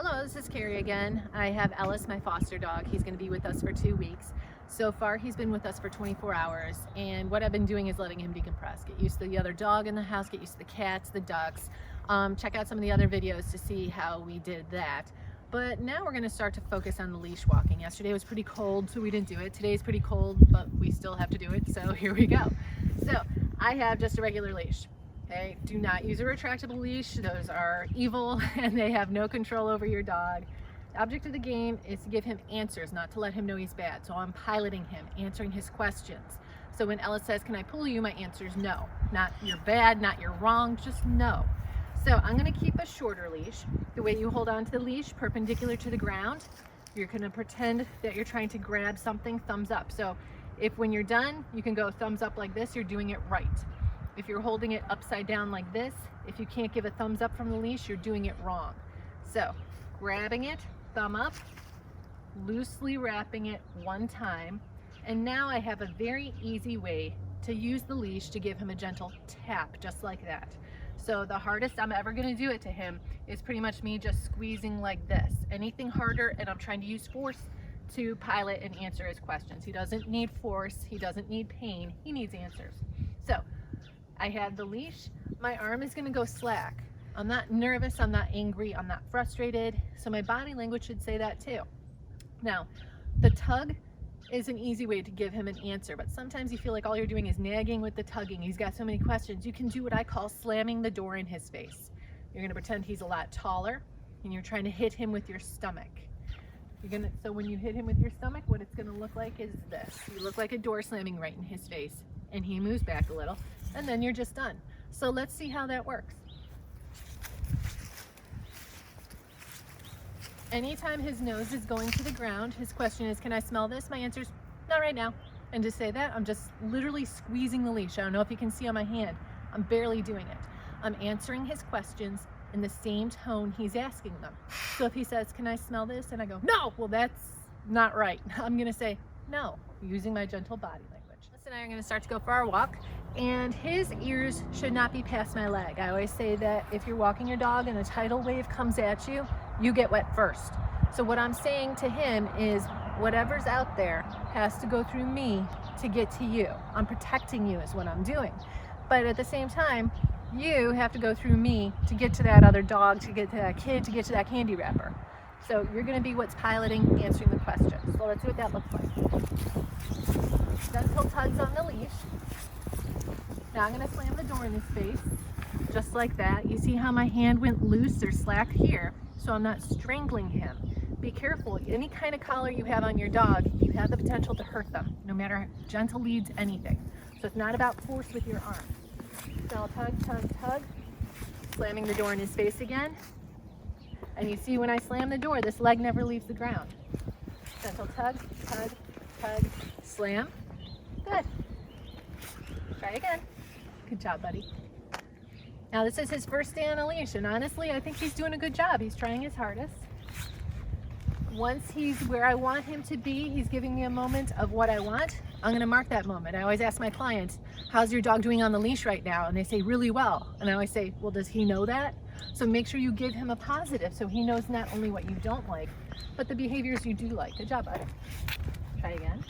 Hello, this is Carrie again. I have Ellis, my foster dog. He's going to be with us for 2 weeks. So far, he's been with us for 24 hours, and what I've been doing is letting him decompress. Get used to the other dog in the house, get used to the cats, the ducks. Check out some of the other videos to see how we did that. But now we're going to start to focus on the leash walking. Yesterday was pretty cold, so we didn't do it. Today's pretty cold, but we still have to do it, so here we go. So I have just a regular leash. Okay, do not use a retractable leash. Those are evil and they have no control over your dog. The object of the game is to give him answers, not to let him know he's bad. So I'm piloting him, answering his questions. So when Ellis says, "Can I pull you?" my answer is no. Not you're bad, not you're wrong, just no. So I'm going to keep a shorter leash. The way you hold on to the leash, perpendicular to the ground, you're going to pretend that you're trying to grab something, thumbs up. So if when you're done, you can go thumbs up like this, you're doing it right. If you're holding it upside down like this, if you can't give a thumbs up from the leash, you're doing it wrong. So grabbing it, thumb up, loosely wrapping it one time, and now I have a very easy way to use the leash to give him a gentle tap, just like that. So the hardest I'm ever going to do it to him is pretty much me just squeezing like this. Anything harder, and I'm trying to use force to pilot and answer his questions. He doesn't need force, he doesn't need pain, he needs answers. So I have the leash, my arm is going to go slack. I'm not nervous, I'm not angry, I'm not frustrated, so my body language should say that too. Now, the tug is an easy way to give him an answer, but sometimes you feel like all you're doing is nagging with the tugging. He's got so many questions. You can do what I call slamming the door in his face. You're going to pretend he's a lot taller, and you're trying to hit him with your stomach. So when you hit him with your stomach, what it's going to look like is this. You look like a door slamming right in his face, and he moves back a little, and then you're just done. So let's see how that works. Anytime his nose is going to the ground, his question is, "Can I smell this?" My answer is, "Not right now." And to say that, I'm just literally squeezing the leash. I don't know if you can see on my hand. I'm barely doing it. I'm answering his questions in the same tone he's asking them. So if he says, "Can I smell this?" and I go, "No," well, that's not right. I'm going to say, "No," using my gentle body language. Ellis and I are going to start to go for our walk, and his ears should not be past my leg. I always say that if you're walking your dog and a tidal wave comes at you, you get wet first. So what I'm saying to him is whatever's out there has to go through me to get to you. I'm protecting you is what I'm doing. But at the same time, you have to go through me to get to that other dog, to get to that kid, to get to that candy wrapper. So you're going to be what's piloting, answering the questions. So let's see what that looks like. Gentle tugs on the leash. Now I'm going to slam the door in his face, just like that. You see how my hand went loose or slack here, so I'm not strangling him. Be careful. Any kind of collar you have on your dog, you have the potential to hurt them, no matter gentle leads, anything. So it's not about force with your arm. So I'll tug, tug, tug, slamming the door in his face again. And you see when I slam the door, this leg never leaves the ground. Gentle tug, tug, tug, slam. Good. Try again. Good job, buddy. Now this is his first day on a leash, and honestly, I think he's doing a good job. He's trying his hardest. Once he's where I want him to be, he's giving me a moment of what I want, I'm going to mark that moment. I always ask my clients, "How's your dog doing on the leash right now?" And they say, "Really well." And I always say, "Well, does he know that?" So make sure you give him a positive so he knows not only what you don't like, but the behaviors you do like. Good job, bud. Try again.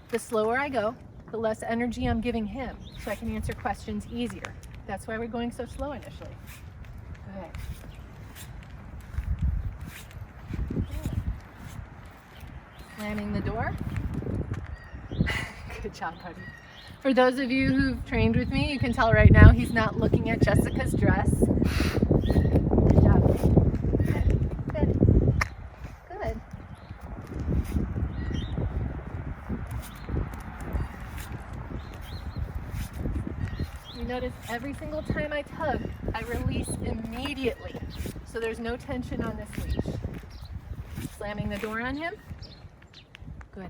The slower I go, the less energy I'm giving him, so I can answer questions easier. That's why we're going so slow initially. Good. Slamming the door. Good job, buddy. For those of you who've trained with me, you can tell right now he's not looking at Jessica's dress. Good job. Good. Good. Good. You notice every single time I tug, I release immediately. So there's no tension on this leash. Slamming the door on him. Good.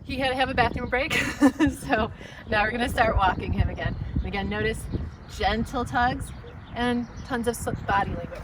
He had to have a bathroom break, so now we're going to start walking him again. And again, notice gentle tugs and tons of body language.